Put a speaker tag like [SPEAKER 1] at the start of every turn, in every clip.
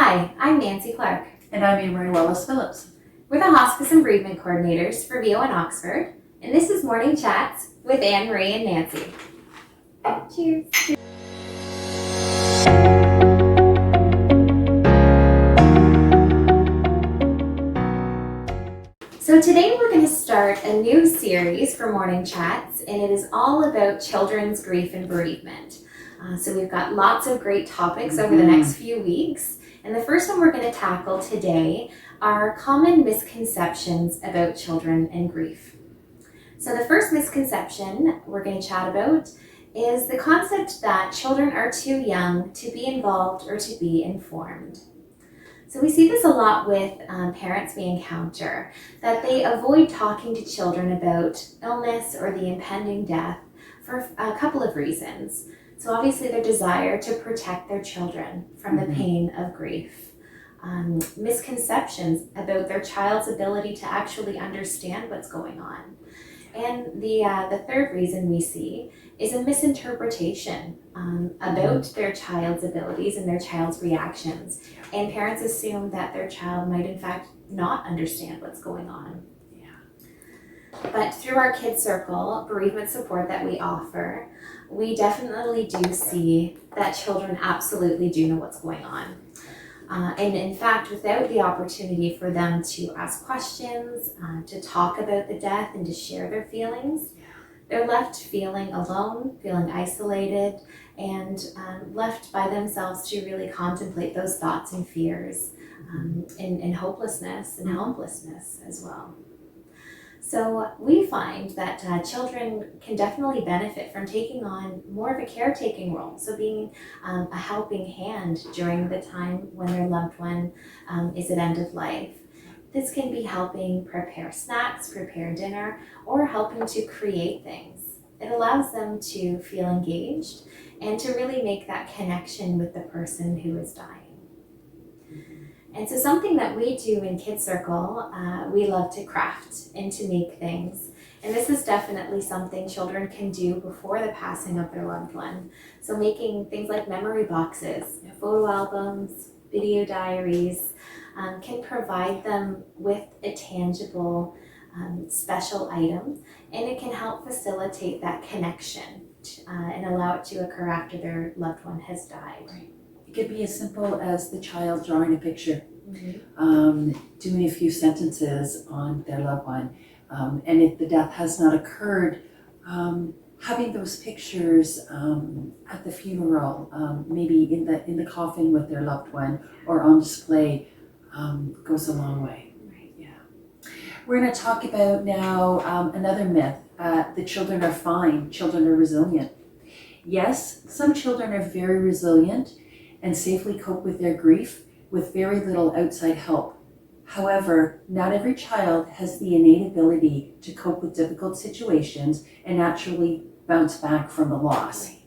[SPEAKER 1] Hi, I'm Nancy Clark.
[SPEAKER 2] And I'm Amory Wallace-Phillips.
[SPEAKER 1] We're the Hospice and Bereavement Coordinators for VO in Oxford, and this is Morning Chats with Anne-Marie and Nancy. Cheers. So today we're going to start a new series for Morning Chats, and it is all about children's grief and bereavement. So we've got lots of great topics over the next few weeks. And the first one we're going to tackle today are common misconceptions about children and grief. So the first misconception we're going to chat about is the concept that children are too young to be involved or to be informed. So we see this a lot with parents we encounter, that they avoid talking to children about illness or the impending death for a couple of reasons. So obviously their desire to protect their children from the pain of grief. Misconceptions about their child's ability to actually understand what's going on. And the third reason we see is a misinterpretation about their child's abilities and their child's reactions. And parents assume that their child might in fact not understand what's going on. But through our Kids Circle bereavement support that we offer, we definitely do see that children absolutely do know what's going on. And in fact, without the opportunity for them to ask questions, to talk about the death and to share their feelings, they're left feeling alone, feeling isolated, and left by themselves to really contemplate those thoughts and fears, and hopelessness and helplessness as well. So we find that children can definitely benefit from taking on more of a caretaking role, so being a helping hand during the time when their loved one is at end of life. This can be helping prepare snacks, prepare dinner, or helping to create things. It allows them to feel engaged and to really make that connection with the person who is dying. And so something that we do in Kids Circle, we love to craft and to make things. And this is definitely something children can do before the passing of their loved one. So making things like memory boxes, photo albums, video diaries, can provide them with a tangible, special item. And it can help facilitate that connection and allow it to occur after their loved one has died.
[SPEAKER 2] Right. It could be as simple as the child drawing a picture, doing a few sentences on their loved one, and if the death has not occurred, having those pictures at the funeral, maybe in the coffin with their loved one, or on display, goes a long way.
[SPEAKER 1] Right.
[SPEAKER 2] Yeah. We're going to talk about now another myth: that children are fine, children are resilient. Yes, some children are very resilient and safely cope with their grief with very little outside help. However, not every child has the innate ability to cope with difficult situations and naturally bounce back from a loss.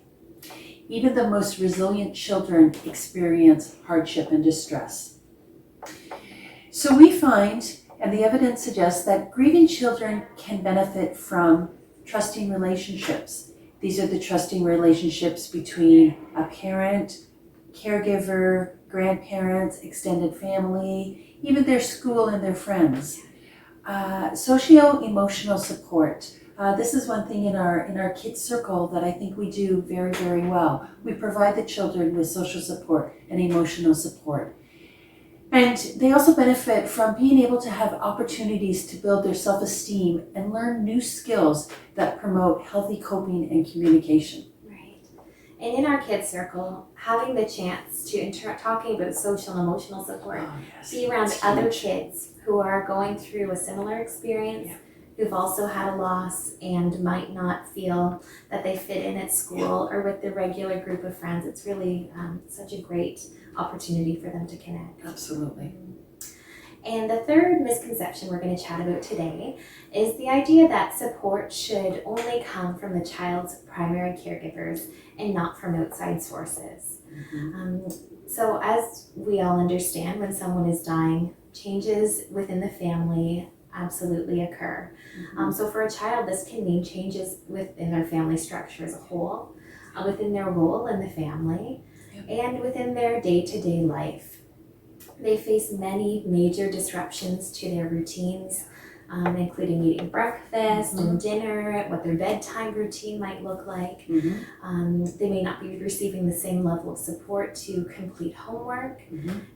[SPEAKER 2] Even the most resilient children experience hardship and distress. So we find, and the evidence suggests, that grieving children can benefit from trusting relationships. These are the trusting relationships between a parent, caregiver, grandparents, extended family, even their school and their friends. Socio-emotional support. This is one thing in our Kids Circle that I think we do very, very well. We provide the children with social support and emotional support. And they also benefit from being able to have opportunities to build their self-esteem and learn new skills that promote healthy coping and communication.
[SPEAKER 1] And in our Kids Circle, having the chance to talking about social and emotional support, be around other kids who are going through a similar experience, who've also had a loss and might not feel that they fit in at school or with the regular group of friends. It's really such a great opportunity for them to connect.
[SPEAKER 2] Absolutely.
[SPEAKER 1] And the third misconception we're going to chat about today is the idea that support should only come from the child's primary caregivers and not from outside sources. So as we all understand, when someone is dying, changes within the family absolutely occur. So for a child, this can mean changes within their family structure as a whole, within their role in the family, and within their day-to-day life. They face many major disruptions to their routines, including eating breakfast and dinner, what their bedtime routine might look like. They may not be receiving the same level of support to complete homework.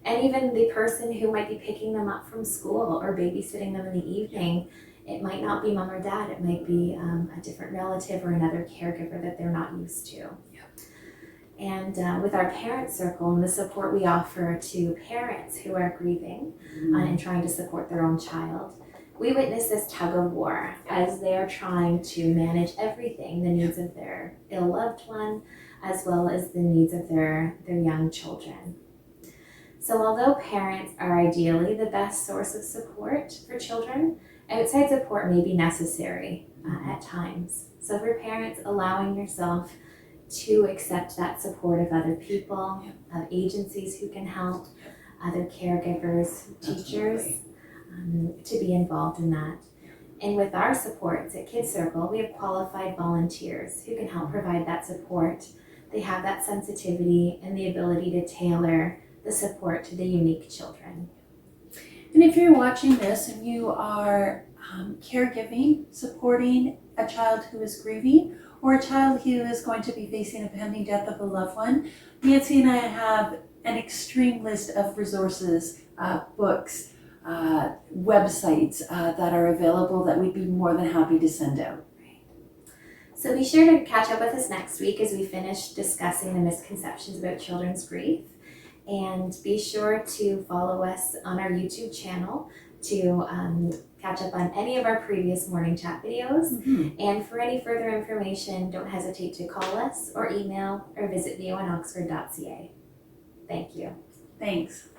[SPEAKER 1] And even the person who might be picking them up from school or babysitting them in the evening, it might not be mom or dad, it might be a different relative or another caregiver that they're not used to. And with our parent circle and the support we offer to parents who are grieving and trying to support their own child, we witness this tug of war as they are trying to manage everything, the needs of their ill loved one, as well as the needs of their young children. So although parents are ideally the best source of support for children, outside support may be necessary at times. So for parents, allowing yourself to accept that support of other people, of agencies who can help, other caregivers, teachers, to be involved in that. And with our supports at Kids Circle, we have qualified volunteers who can help provide that support. They have that sensitivity and the ability to tailor the support to the unique children.
[SPEAKER 2] And if you're watching this and you are caregiving, supporting a child who is grieving, or a child who is going to be facing a pending death of a loved one, Nancy and I have an extreme list of resources, books, websites that are available that we'd be more than happy to send out.
[SPEAKER 1] So be sure to catch up with us next week as we finish discussing the misconceptions about children's grief. And be sure to follow us on our YouTube channel to catch up on any of our previous morning chat videos. And for any further information, don't hesitate to call us or email or visit voinoxford.ca. Thank you.
[SPEAKER 2] Thanks.